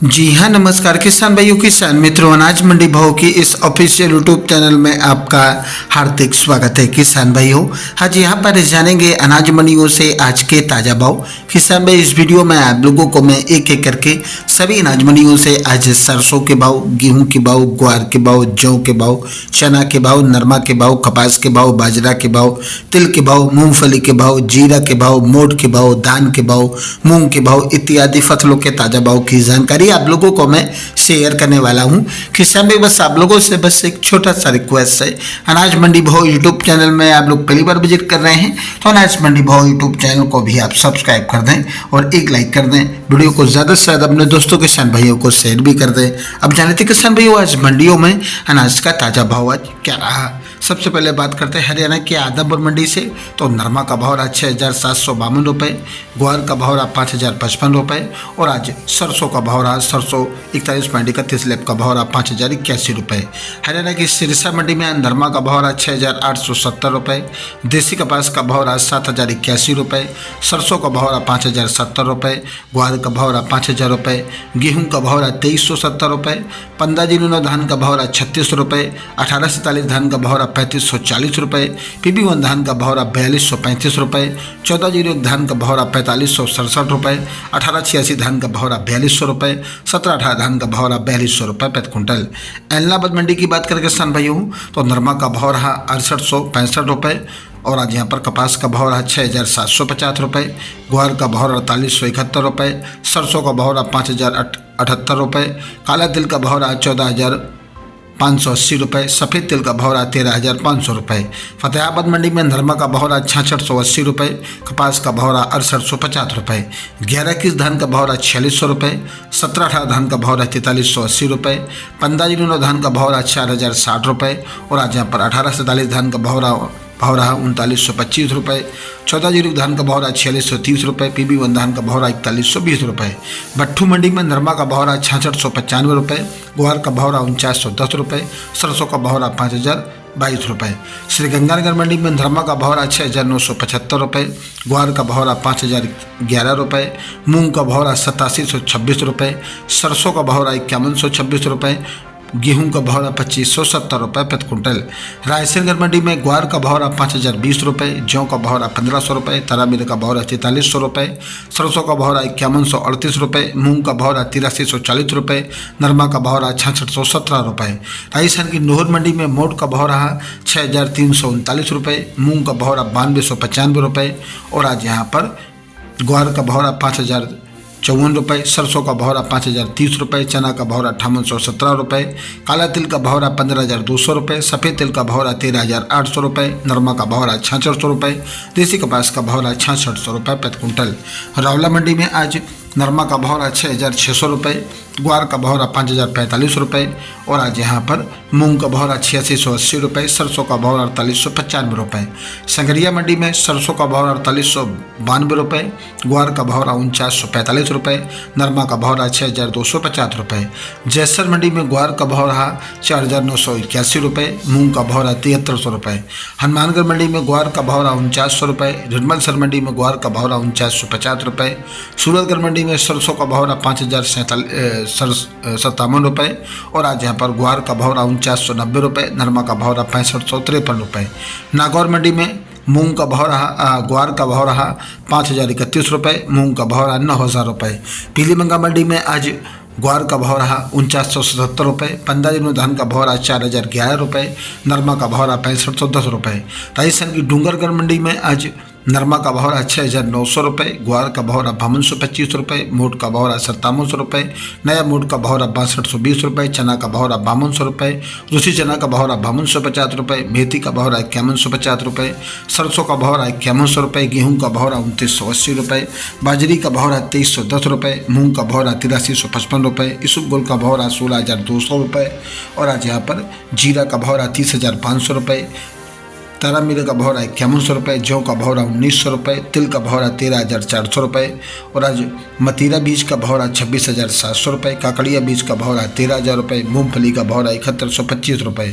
जी हाँ, नमस्कार किसान भाइयों, किसान मित्रों, अनाज मंडी भाव की इस ऑफिशियल यूट्यूब चैनल में आपका हार्दिक स्वागत है। किसान भाइयों, आज यहाँ पर जानेंगे अनाज मंडियों से आज के ताज़ा भाव। किसान भाई, इस वीडियो में आप लोगों को मैं एक एक करके सभी अनाज मंडियों से आज सरसों के भाव, गेहूँ के भाव, ग्वार के भाव, जौ के भाव, चना के भाव, नरमा के भाव, कपास के भाव, बाजरा के भाव, तिल के भाव, मूंगफली के भाव, जीरा के भाव, मोठ के भाव, धान के भाव, मूंग के भाव इत्यादि फसलों के ताज़ा भाव की जानकारी आप लोगों को मैं शेयर करने वाला हूं। किसान भाई, बस आप लोगों से बस एक छोटा सा रिक्वेस्ट है, अनाज मंडी भाव यूट्यूब चैनल में आप लोग पहली बार विजिट कर रहे हैं तो अनाज मंडी भाव यूट्यूब चैनल को भी आप सब्सक्राइब कर दें और एक लाइक कर दें। वीडियो को ज़्यादा से ज़्यादा अपने दोस्तों किसान भाइयों को शेयर भी कर दें। अब जाने थे किसान भाइयों, आज मंडियों में अनाज का ताज़ा भाव आज क्या रहा। सबसे पहले बात करते हैं हरियाणा के आदमपुर मंडी से। तो नरमा का भाव रहा 6,752 रुपये, ग्वार का भाव रहा 5,055 रुपये और आज सरसों का भाव रहा 41.31 लैब का भाव रहा 5,081 रुपये। हरियाणा की सिरसा मंडी में नरमा का भाव रहा 6,870 रुपये, देसी कपास का भाव रहा 7,081 रुपये, सरसों का भाव रहा 5,070 रुपये, ग्वार का भाव रहा 5,000 रुपये, गेहूँ का भाव रहा 2,370 रुपये, 15 धान का भाव रहा 36 रुपये, 18 धान का भाव रहा 3,540 रुपये, PB1 धान का भाव रहा 4,235 रुपये, 14 धान का भाव रहा 4,567 रुपये, 1886 धान का भाव रहा 4,200 रुपये, 1718 धान का भाव रहा 4,200 रुपये प्रति क्विंटल। एलनाबाद मंडी की बात करें किसान भाइयों, तो नरमा का भाव रहा 6865 रुपये और आज यहाँ पर कपास का भाव रहा 6,750 रुपये, ग्वार का भाव रहा 4,471 रुपये, सरसों का भाव रहा 5,078 रुपये, काला तिल का भाव रहा 14,580 रुपये, सफ़ेद तिल का भाव रहा 13,500 रुपये। फतेहाबाद मंडी में नरमा का भाव रहा 6680 रुपये, कपास का भाव रहा 6850 रुपये, 11-21 धान का भाव रहा 4600 रुपये, 17-18 धान का भाव रहा 4380 रुपये, 15 धान का भाव रहा 4,060 रुपये और आज यहाँ पर 18-47 धान का भाव रहा 3925 रुपये, 14 धान का भाव रहा 4630 रुपये, PB1 धान का भाव रहा 4120 रुपये। भट्ठू मंडी में नरमा का भाव रहा 6695 रुपये, ग्वार का भाव रहा 4910 रुपये, सरसों का भाव रहा 5,022 रुपये। श्रीगंगानगर मंडी में नरमा का भाव रहा 6,975 रुपये, ग्वार का भाव रहा 5,011 रुपये, मूंग का भाव रहा 8726 रुपये, सरसों का भाव रहा 5126 रुपये, गेहूं का भाव रहा 2,570 रुपये प्रति क्विंटल। रायसेनगर मंडी में ग्वार का भाव रहा 5,020 रुपये, जौ का भाव रहा 1,500 रुपये, तरामीर का भाव रहा 4,300 रुपये, सरसों का भाव रहा 5,138 रुपये, मूंग का भाव रहा 8,340 रुपये, नरमा का भाव रहा 6,617 रुपये। राजस्थान की नोहर मंडी में मोठ का भाव रहा 6,339 रुपये, मूंग का भाव रहा 9,295 रुपये और आज यहाँ पर ग्वार का भाव रहा 5,054 रुपये, सरसों का भाव रहा 5,030 रुपये, चना का भाव रहा 5,817 रुपये, काला तिल का भाव रहा 15,200 रुपये, सफ़ेद तिल का भाव रहा 13,800 रुपये, नरमा का भाव रहा 6,600 रुपये, देसी कपास का भाव रहा 6,600 रुपये प्रति क्विंटल। रावला मंडी में आज नरमा का भाव रहा 6,600 रुपये, ग्वार का भाव रहा 5,045 रुपये और आज यहाँ पर मूंग का भाव रहा 8,680 रुपये, सरसों का भाव रहा 4,895 रुपये। संगरिया मंडी में सरसों का भाव रहा 4,892 रुपये, ग्वार का भाव रहा 4,945 रुपये, नरमा का भाव रहा 6,250 रुपये। जैसर मंडी में ग्वार का भाव रहा 4,981 रुपये, मूंग का भाव रहा 7,300 रुपये। हनुमानगढ़ मंडी में ग्वार का भाव रहा 4900 रुपये, रिडमलसर मंडी में ग्वार का भाव रहा 4950 रुपये, सूरतगढ़ मंडी में सरसों का भाव रहा 5,057 रुपये और आज यहाँ पर ग्वार का भाव रहा 4990 रुपये, नरमा का भाव रहा 6553 रुपये। नागौर मंडी में मूंग का भाव रहा ग्वार का भाव रहा 5,031 रुपये, मूंग का भाव रहा 9,000 रुपये। पीलीमंगा मंडी में आज ग्वार का भाव रहा 4977 रुपये, 15 धान का भाव रहा 4,011 रुपये, नरमा का भाव रहा 6510 रुपये। राजस्थान की डूंगरगढ़ मंडी में आज नरमा का भाव रहा 6,900 रुपये, ग्वार का भाव रहा 5,225 रुपये, मोठ का भाव रहा 5700 रुपये, नया मोठ का भाव रहा 6220 रुपये, चना का भाव रहा 5200 रुपये, रूसी चना का भाव रहा 5250 रुपये, मेथी का भाव रहा 5150 रुपये, सरसों का भाव रहा 5100 रुपये, गेहूँ का भाव रहा 2980 रुपये, बाजरी का भाव रहा 2310 रुपये, मूंग का भाव रहा 8355 रुपये, इसबगोल का भाव रहा 16,200 रुपये और आज यहाँ पर जीरा का भाव रहा 30,500 रुपये, तारामीरा का भाव रहा 5100 रुपये, जौ का भाव रहा 1900 रुपये, तिल का भाव रहा 13,400 रुपये और आज मतीरा बीज का भाव रहा 26,700 रुपये, काकड़िया बीज का भाव रहा 13,000 रुपये, मूंगफली का भाव रहा 7125 रुपये।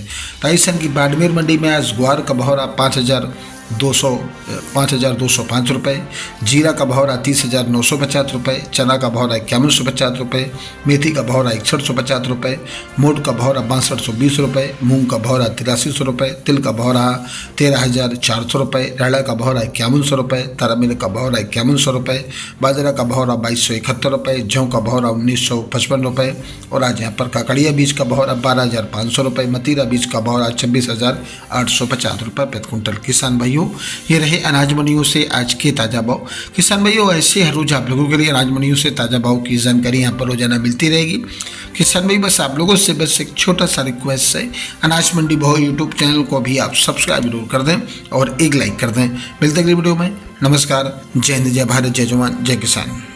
राजस्थान की बाड़मेर मंडी में आज ग्वार का भाव रहा 5,205 रुपये, जीरा का भाव रहा 30,950 रुपये, चना का भाव रहा 5150 रुपये, मेथी का भाव रहा 6150 रुपये, मोट का भाव रहा 6220 रुपये, मूंग का भाव रहा 8300 रुपये, तिल का भाव रहा 13,400 रुपये, राड़ा का भाव रहा 5100 रुपये, तारामीर का भाव रहा 5100 रुपये, बाजरा का भाव रहा 2271 रुपये, जौ का भाव रहा 1955 रुपये और आज यहाँ पर काकड़िया बीज का भाव रहा 12,500 रुपये, मतीरा बीज का भाव रहा 26,850 रुपये प्रति कुंटल। किसान भाइयों, ये रहे अनाज मंडियों से आज के ताज़ा भाव। किसान भाइयों, ऐसे हर रोज आप लोगों के लिए अनाज मंडियों से ताज़ा भाव की जानकारी यहाँ पर रोजाना मिलती रहेगी। किसान भाई, बस आप लोगों से बस एक छोटा सा रिक्वेस्ट है, अनाज मंडी भाव यूट्यूब चैनल को भी आप सब्सक्राइब जरूर कर दें और एक लाइक कर दें। मिलते अगली वीडियो में। नमस्कार, जय हिंद, जय भारत, जय जवान, जय किसान।